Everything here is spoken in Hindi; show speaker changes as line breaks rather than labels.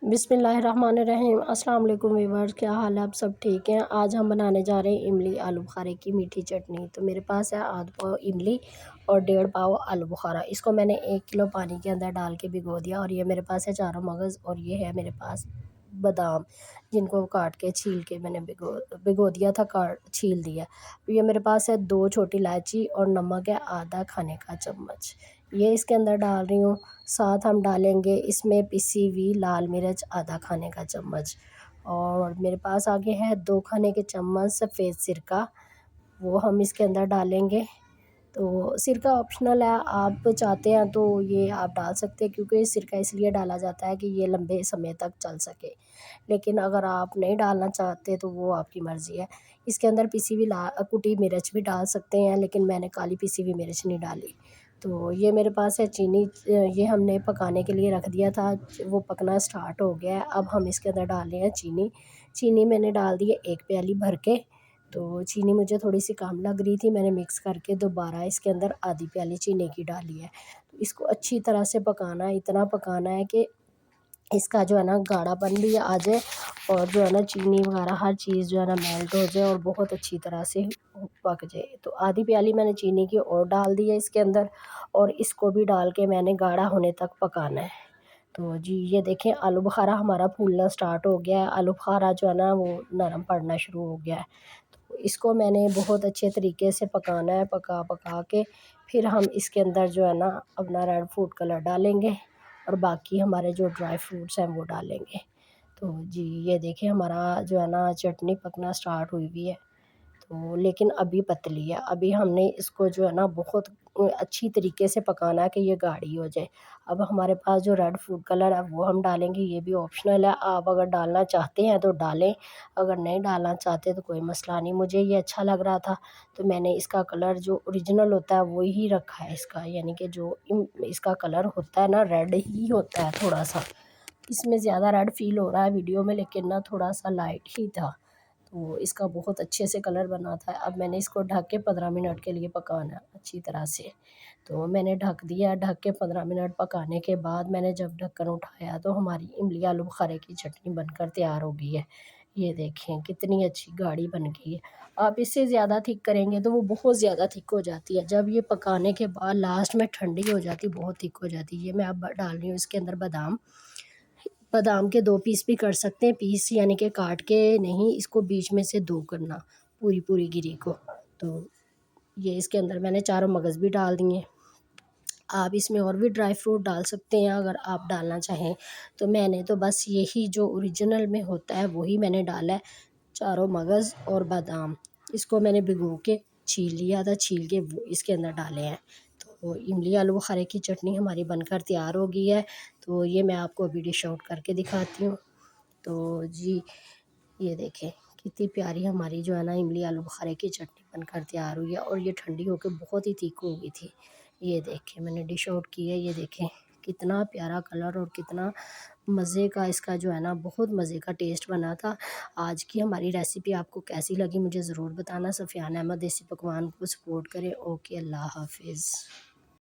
बिस्मिल्लाहिर्रहमानिर्रहीम। अस्सलाम वालेकुम व्यूअर्स, क्या हाल है? आप सब ठीक हैं? आज हम बनाने जा रहे हैं इमली आलू बुखारे की मीठी चटनी। तो मेरे पास है आधा पाव इमली और 1.5 पाव आलू बुखारा। इसको मैंने 1 किलो पानी के अंदर डाल के भिगो दिया। और ये मेरे पास है चारों मगज़ और ये है मेरे पास बादाम, जिनको काट के छील के मैंने भिगो दिया था, काट छील दिया। ये मेरे पास है 2 छोटी इलायची और नमक है आधा खाने का चम्मच, ये इसके अंदर डाल रही हूँ। साथ हम डालेंगे इसमें पिसी हुई लाल मिर्च आधा खाने का चम्मच। और मेरे पास आगे है 2 खाने के चम्मच सफ़ेद सिरका, वो हम इसके अंदर डालेंगे। तो सिरका ऑप्शनल है, आप चाहते हैं तो ये आप डाल सकते हैं, क्योंकि सिरका इसलिए डाला जाता है कि ये लंबे समय तक चल सके। लेकिन अगर आप नहीं डालना चाहते तो वो आपकी मर्ज़ी है। इसके अंदर पिसी हुई कुटी मिर्च भी डाल सकते हैं, लेकिन मैंने काली पिसी हुई मिर्च नहीं डाली। तो ये मेरे पास है चीनी, ये हमने पकाने के लिए रख दिया था, वो पकना स्टार्ट हो गया है। अब हम इसके अंदर डाल रहे हैं चीनी। चीनी मैंने डाल दी है 1 प्याली भर के। तो चीनी मुझे थोड़ी सी कम लग रही थी, मैंने मिक्स करके दोबारा इसके अंदर आधी प्याली चीनी की डाली है। तो इसको अच्छी तरह से पकाना है, इतना पकाना है कि इसका जो है ना गाढ़ापन भी आ जाए, और जो है ना चीनी वगैरह हर चीज़ जो है ना मेल्ट हो जाए और बहुत अच्छी तरह से पक जाए। तो आधी प्याली मैंने चीनी की और डाल दी है इसके अंदर, और इसको भी डाल के मैंने गाढ़ा होने तक पकाना है। तो जी ये देखें, आलू बुखारा हमारा फूलना स्टार्ट हो गया है, आलू बुखारा जो है ना वो नरम पड़ना शुरू हो गया है। तो इसको मैंने बहुत अच्छे तरीके से पकाना है, पका पका के फिर हम इसके अंदर जो है ना अपना रेड फूड कलर डालेंगे, और बाकी हमारे जो ड्राई फ्रूट्स हैं वो डालेंगे। तो जी ये देखिए, हमारा जो है ना चटनी पकना स्टार्ट हुई हुई है। तो लेकिन अभी पतली है, अभी हमने इसको जो है ना बहुत अच्छी तरीके से पकाना है कि ये गाढ़ी हो जाए। अब हमारे पास जो रेड फूड कलर है वो हम डालेंगे, ये भी ऑप्शनल है, आप अगर डालना चाहते हैं तो डालें, अगर नहीं डालना चाहते तो कोई मसला नहीं। मुझे ये अच्छा लग रहा था तो मैंने इसका कलर जो ओरिजिनल होता है वो ही रखा है इसका, यानी कि जो इसका कलर होता है ना रेड ही होता है थोड़ा सा। इसमें ज़्यादा रेड फील हो रहा है वीडियो में, लेकिन ना थोड़ा सा लाइट ही था। तो इसका बहुत अच्छे से कलर बना था। अब मैंने इसको ढक के 15 मिनट के लिए पकाना है अच्छी तरह से। तो मैंने ढक दिया, ढक के 15 मिनट पकाने के बाद मैंने जब ढक्कन उठाया तो हमारी इमली आलू बुखारे की चटनी बनकर तैयार हो गई है। ये देखें कितनी अच्छी गाढ़ी बन गई है। आप इससे ज़्यादा थिक करेंगे तो वो बहुत ज़्यादा थिक हो जाती है। जब ये पकाने के बाद लास्ट में ठंडी हो जाती, बहुत थिक हो जाती है। ये मैं अब डाल रही हूँ इसके अंदर बादाम। बादाम के 2 पीस भी कर सकते हैं, पीस यानी कि काट के नहीं, इसको बीच में से 2 करना, पूरी पूरी गिरी को। तो ये इसके अंदर मैंने चारों मगज़ भी डाल दिए। आप इसमें और भी ड्राई फ्रूट डाल सकते हैं अगर आप डालना चाहें। तो मैंने तो बस यही जो ओरिजिनल में होता है वही मैंने डाला है, चारों मगज़ और बादाम। इसको मैंने भिगो के छील लिया था, छील के वो इसके अंदर डाले हैं। तो इमली आलू बुखारे की चटनी हमारी बनकर तैयार हो गई है। तो ये मैं आपको अभी डिश आउट करके दिखाती हूँ। तो जी ये देखें कितनी प्यारी हमारी जो है ना इमली आलू बुखारे की चटनी बनकर तैयार हुई है, और ये ठंडी होकर बहुत ही तीखी हो गई थी। ये देखें मैंने डिश आउट की है, ये देखें कितना प्यारा कलर और कितना मज़े का इसका जो है ना बहुत मज़े का टेस्ट बना था। आज की हमारी रेसिपी आपको कैसी लगी मुझे ज़रूर बताना। सफ़ियान अहमद देसी पकवान को सपोर्ट करें। ओके, अल्लाह हाफिज़।